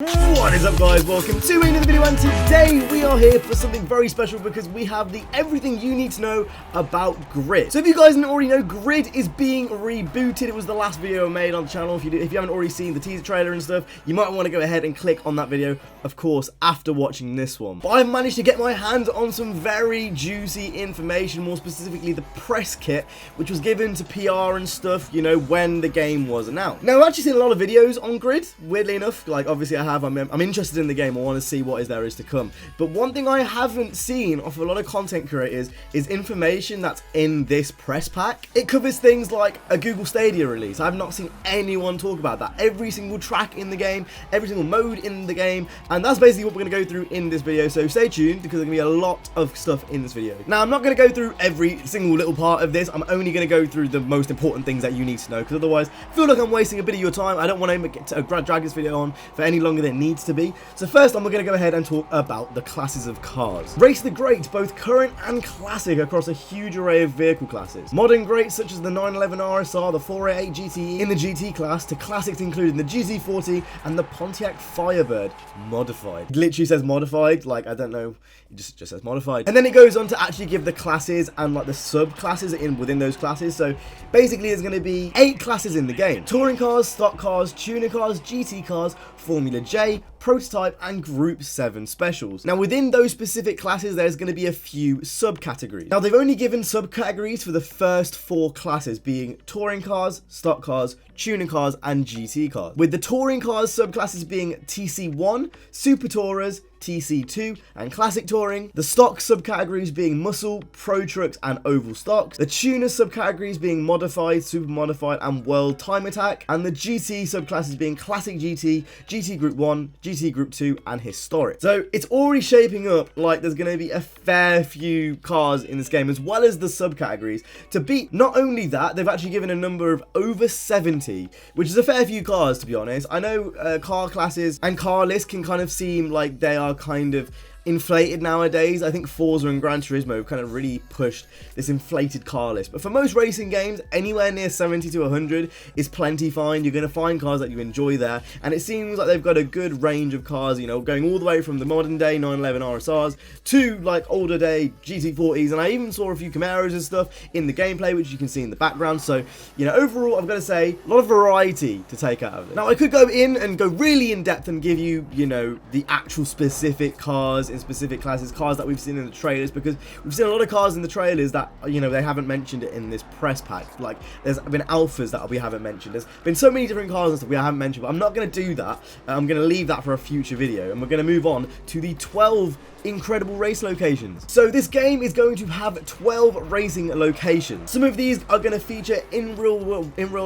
What is up, guys? Welcome to another video, and today we are here for something very special because we have the everything you need to know about Grid. So if you guys didn't already know, Grid is being rebooted. It was the last video I made on the channel. If you haven't already seen the teaser trailer and stuff, you might want to go ahead and click on that video, of course, after watching this one. But I've managed to get my hands on some very juicy information, more specifically the press kit, which was given to PR and stuff, you know, when the game was announced. Now, I've actually seen a lot of videos on Grid, weirdly enough. Like, obviously I'm interested in the game. I want to see what there is to come. But one thing I haven't seen off a lot of content creators is information that's in this press pack. It covers things like a Google Stadia release. I've not seen anyone talk about that. Every single track in the game, every single mode in the game, and that's basically what we're going to go through in this video. So stay tuned because there's going to be a lot of stuff in this video. Now, I'm not going to go through every single little part of this. I'm only going to go through the most important things that you need to know, because otherwise I feel like I'm wasting a bit of your time. I don't want to drag this video on for any longer than it needs to be. So first, I'm going to go ahead and talk about the classes of cars. Race the greats, both current and classic, across a huge array of vehicle classes. Modern greats such as the 911 RSR, the 488 GTE in the GT class, to classics including the GZ40 and the Pontiac Firebird modified. It literally says modified, like, I don't know, it just says modified. And then it goes on to actually give the classes and like the subclasses within those classes. So basically there's going to be 8 classes in the game: touring cars, stock cars, tuner cars, GT cars, Formula J, prototype, and Group 7 specials. Now, within those specific classes, there's going to be a few subcategories. Now, they've only given subcategories for the first 4 classes, being touring cars, stock cars, tuning cars, and GT cars, with the touring cars subclasses being TC1, Super Tourers, TC2, and Classic Touring. The stock subcategories being Muscle, Pro Trucks, and Oval Stocks. The tuner subcategories being Modified, Super Modified, and World Time Attack. And the GT subclasses being Classic GT, GT Group 1, GT Group 2, and Historic. So it's already shaping up like there's going to be a fair few cars in this game, as well as the subcategories to beat. Not only that, they've actually given a number of over 70, which is a fair few cars, to be honest. I know car classes and car lists can kind of seem like they are kind of inflated nowadays. I think Forza and Gran Turismo have kind of really pushed this inflated car list, but for most racing games, anywhere near 70 to 100 is plenty fine. You're going to find cars that you enjoy there, and it seems like they've got a good range of cars, you know, going all the way from the modern day 911 RSRs to like older day GT40s, and I even saw a few Camaros and stuff in the gameplay, which you can see in the background. So, you know, overall, I've got to say, a lot of variety to take out of this. Now, I could go in and go really in depth and give you, you know, the actual specific cars in specific classes, cars that we've seen in the trailers, because we've seen a lot of cars in the trailers that, you know, they haven't mentioned it in this press pack. Like, there's been alphas that we haven't mentioned. There's been so many different cars and stuff we haven't mentioned, but I'm not going to do that. I'm going to leave that for a future video, and we're going to move on to the 12 incredible race locations. So this game is going to have 12 racing locations. Some of these are going to feature in real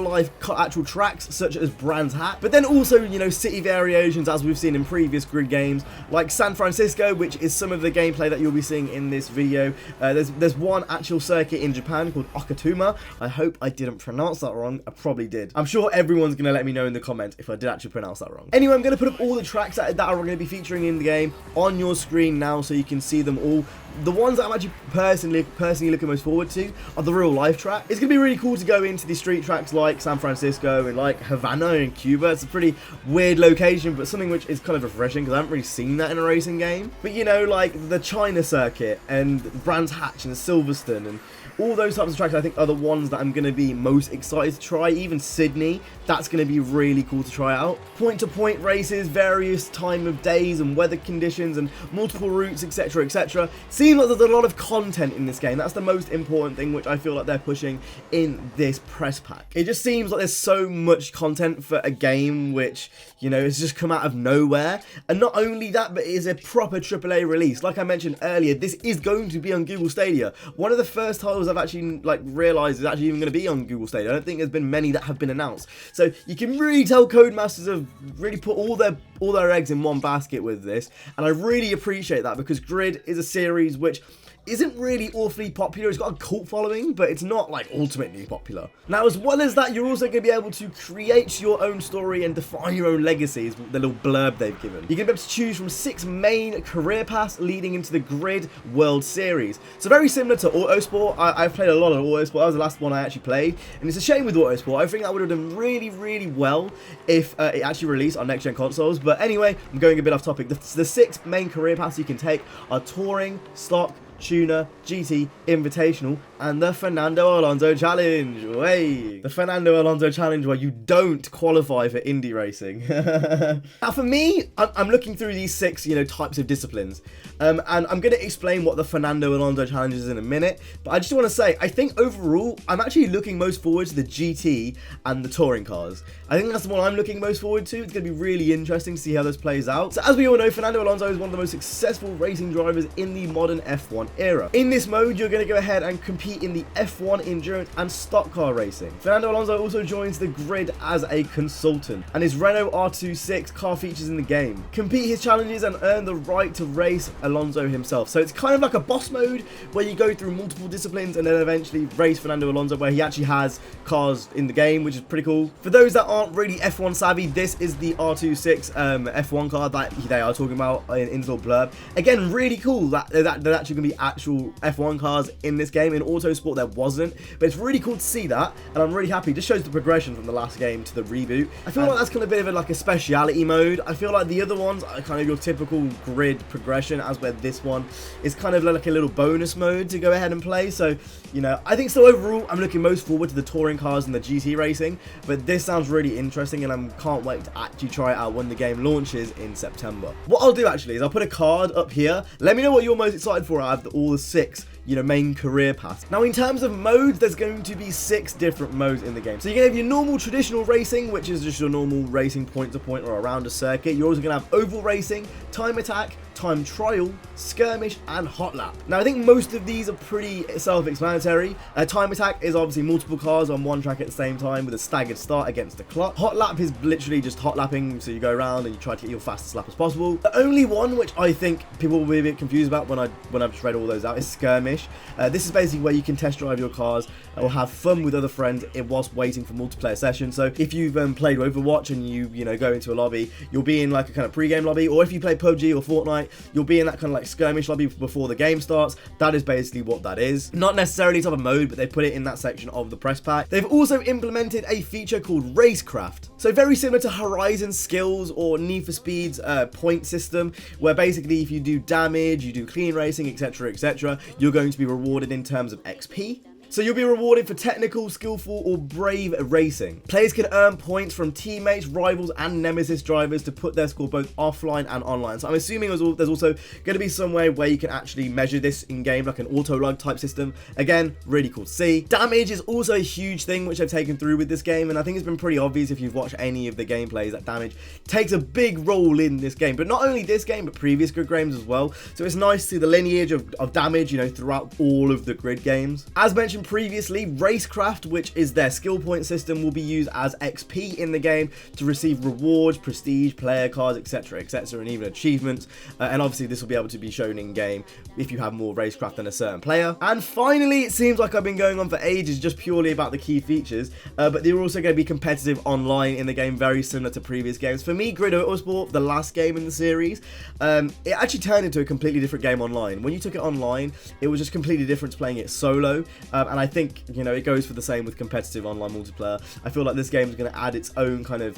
life actual tracks, such as Brands Hatch, but then also, you know, city variations, as we've seen in previous Grid games, like San Francisco, which is some of the gameplay that you'll be seeing in this video. There's one actual circuit in Japan called Okatuma. I hope I didn't pronounce that wrong. I probably did. I'm sure everyone's going to let me know in the comments if I did actually pronounce that wrong. Anyway, I'm going to put up all the tracks that are going to be featuring in the game on your screen now, so you can see them all. The ones that I'm actually personally looking most forward to are the real life track. It's going to be really cool to go into the street tracks like San Francisco and like Havana in Cuba. It's a pretty weird location, but something which is kind of refreshing because I haven't really seen that in a racing game. But, you know, like the China circuit and Brands Hatch and Silverstone and all those types of tracks, I think, are the ones that I'm going to be most excited to try. Even Sydney, that's going to be really cool to try out. Point-to-point races, various time of days and weather conditions and multiple routes, etc, etc. Seems like there's a lot of content in this game. That's the most important thing, which I feel like they're pushing in this press pack. It just seems like there's so much content for a game which, you know, has just come out of nowhere. And not only that, but it is a proper AAA release. Like I mentioned earlier, this is going to be on Google Stadia. One of the first titles I've actually realized is actually even going to be on Google Stadia. I don't think there's been many that have been announced. So you can really tell Codemasters have really put all their eggs in one basket with this, and I really appreciate that, because Grid is a series which isn't really awfully popular. It's got a cult following, but it's not like ultimately popular. Now, as well as that, you're also going to be able to create your own story and define your own legacy, is the little blurb they've given. You're going to be able to choose from 6 main career paths leading into the Grid World Series. So very similar to Autosport. I've played a lot of Autosport. That was the last one I actually played, and it's a shame with Autosport. I think that would have done really, really well if it actually released on next-gen consoles. But anyway, I'm going a bit off topic. The 6 main career paths you can take are Touring, Stock, Tuner, GT, Invitational, and the Fernando Alonso Challenge. Way, the Fernando Alonso Challenge, where you don't qualify for Indy racing. Now, for me, I'm looking through these 6, types of disciplines, and I'm going to explain what the Fernando Alonso Challenge is in a minute. But I just want to say, I think overall, I'm actually looking most forward to the GT and the touring cars. I think that's the one I'm looking most forward to. It's going to be really interesting to see how this plays out. So, as we all know, Fernando Alonso is one of the most successful racing drivers in the modern F1 era. In this mode, you're going to go ahead and compete in the F1 endurance and stock car racing. Fernando Alonso also joins the grid as a consultant, and his Renault R26 car features in the game. Compete his challenges and earn the right to race Alonso himself. So it's kind of like a boss mode where you go through multiple disciplines and then eventually race Fernando Alonso, where he actually has cars in the game, which is pretty cool. For those that aren't really F1 savvy, this is the R26 F1 car that they are talking about in the blurb. Again, really cool that they're actually going to be actual F1 cars in this game. In Autosport there wasn't, but it's really cool to see that, and I'm really happy. It just shows the progression from the last game to the reboot. I feel like that's kind of a bit of a speciality mode. I feel like the other ones are kind of your typical grid progression, as where this one is kind of like a little bonus mode to go ahead and play. So, I think so overall, I'm looking most forward to the touring cars and the GT racing, but this sounds really interesting, and I can't wait to actually try it out when the game launches in September. What I'll do actually is I'll put a card up here. Let me know what you're most excited for out of all the 6 main career paths. Now, in terms of modes, there's going to be 6 different modes in the game. So you're going to have your normal traditional racing, which is just your normal racing point to point or around a circuit. You're also going to have oval racing, time attack, time trial, skirmish, and hot lap. Now, I think most of these are pretty self-explanatory. Time attack is obviously multiple cars on one track at the same time with a staggered start against the clock. Hot lap is literally just hot lapping, so you go around and you try to get your fastest lap as possible. The only one which I think people will be a bit confused about when I've just read all those out is skirmish. This is basically where you can test drive your cars or have fun with other friends whilst waiting for multiplayer sessions. So if you've played Overwatch and you go into a lobby, you'll be in like a kind of pre-game lobby, or if you play PUBG or Fortnite, you'll be in that kind of like skirmish lobby before the game starts. That is basically what that is. Not necessarily type of mode, but they put it in that section of the press pack. They've also implemented a feature called Racecraft. So very similar to Horizon Skills or Need for Speed's point system, where basically if you do damage, you do clean racing, etc., you're going to be rewarded in terms of XP. So you'll be rewarded for technical, skillful, or brave racing. Players can earn points from teammates, rivals, and nemesis drivers to put their score both offline and online. So I'm assuming there's also going to be some way where you can actually measure this in-game, like an auto-log type system. Again, really cool to see. Damage is also a huge thing which they've taken through with this game, and I think it's been pretty obvious if you've watched any of the gameplays that damage takes a big role in this game. But not only this game, but previous Grid games as well. So it's nice to see the lineage of damage, throughout all of the Grid games. As mentioned previously, Racecraft, which is their skill point system, will be used as XP in the game to receive rewards, prestige, player cards, etc., and even achievements. And obviously this will be able to be shown in game if you have more Racecraft than a certain player. And finally, it seems like I've been going on for ages just purely about the key features, but they're also going to be competitive online in the game, very similar to previous games. For me, Grid Autosport, the last game in the series, it actually turned into a completely different game online. When you took it online, it was just completely different to playing it solo, and I think, it goes for the same with competitive online multiplayer. I feel like this game is going to add its own kind of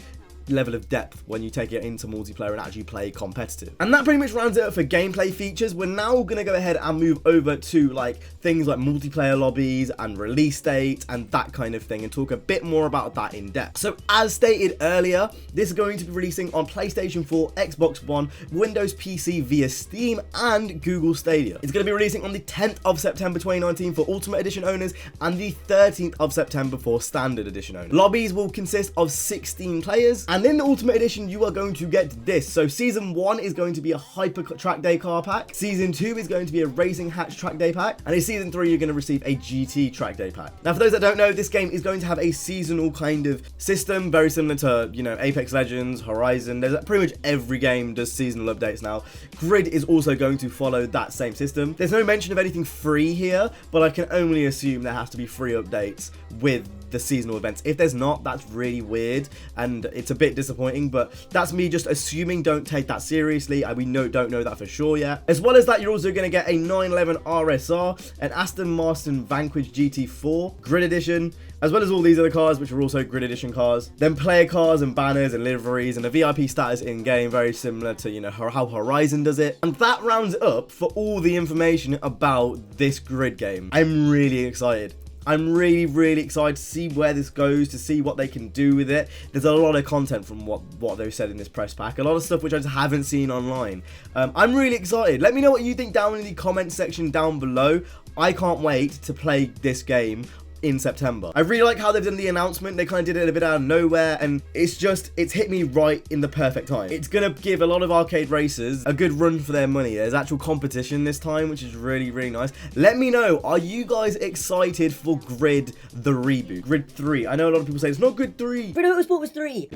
level of depth when you take it into multiplayer and actually play competitive. And that pretty much rounds it up for gameplay features. We're now going to go ahead and move over to things like multiplayer lobbies and release dates and that kind of thing, and talk a bit more about that in depth. So as stated earlier, this is going to be releasing on PlayStation 4, Xbox One, Windows PC via Steam, and Google Stadia. It's going to be releasing on the 10th of September 2019 for Ultimate Edition owners and the 13th of September for Standard Edition owners. Lobbies will consist of 16 players, And in the Ultimate Edition, you are going to get this. So Season 1 is going to be a Hyper Track Day car pack. Season 2 is going to be a Racing Hatch Track Day pack. And in Season 3, you're going to receive a GT Track Day pack. Now, for those that don't know, this game is going to have a seasonal kind of system, very similar to, you know, Apex Legends, Horizon. There's pretty much every game does seasonal updates now. Grid is also going to follow that same system. There's no mention of anything free here, but I can only assume there has to be free updates with the seasonal events. If there's not, that's really weird and it's a bit disappointing, but that's me just assuming. Don't take that seriously. We don't know that for sure yet. As well as that, you're also going to get a 911 RSR, an Aston Martin Vanquish GT4 Grid Edition, as well as all these other cars, which are also Grid Edition cars. Then player cars and banners and liveries and a VIP status in-game, very similar to, you know, how Horizon does it. And that rounds it up for all the information about this Grid game. I'm really excited. I'm really excited to see where this goes, to see what they can do with it. There's a lot of content from what they've said in this press pack. A lot of stuff which I just haven't seen online. I'm really excited. Let me know what you think down in the comment section down below. I can't wait to play this game in September. I really like how they've done the announcement. They kind of did it a bit out of nowhere, and it's hit me right in the perfect time. It's gonna give a lot of arcade racers a good run for their money. There's actual competition this time, which is really nice. Let me know, are you guys excited for Grid the reboot? Grid 3. I know a lot of people say it's not Grid 3. Grid Motorsport was 3.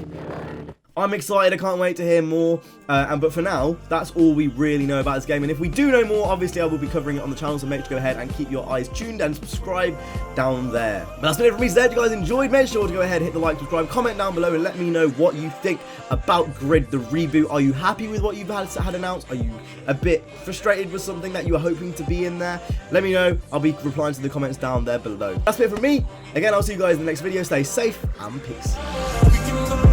I'm excited, I can't wait to hear more, but for now, that's all we really know about this game, and if we do know more, obviously I will be covering it on the channel, so make sure to go ahead and keep your eyes tuned and subscribe down there. But that's been it from me today. If you guys enjoyed, make sure to go ahead, hit the like, subscribe, comment down below, and let me know what you think about Grid the reboot. Are you happy with what you've had announced? Are you a bit frustrated with something that you were hoping to be in there? Let me know, I'll be replying to the comments down there below. That's it from me. Again, I'll see you guys in the next video. Stay safe and peace.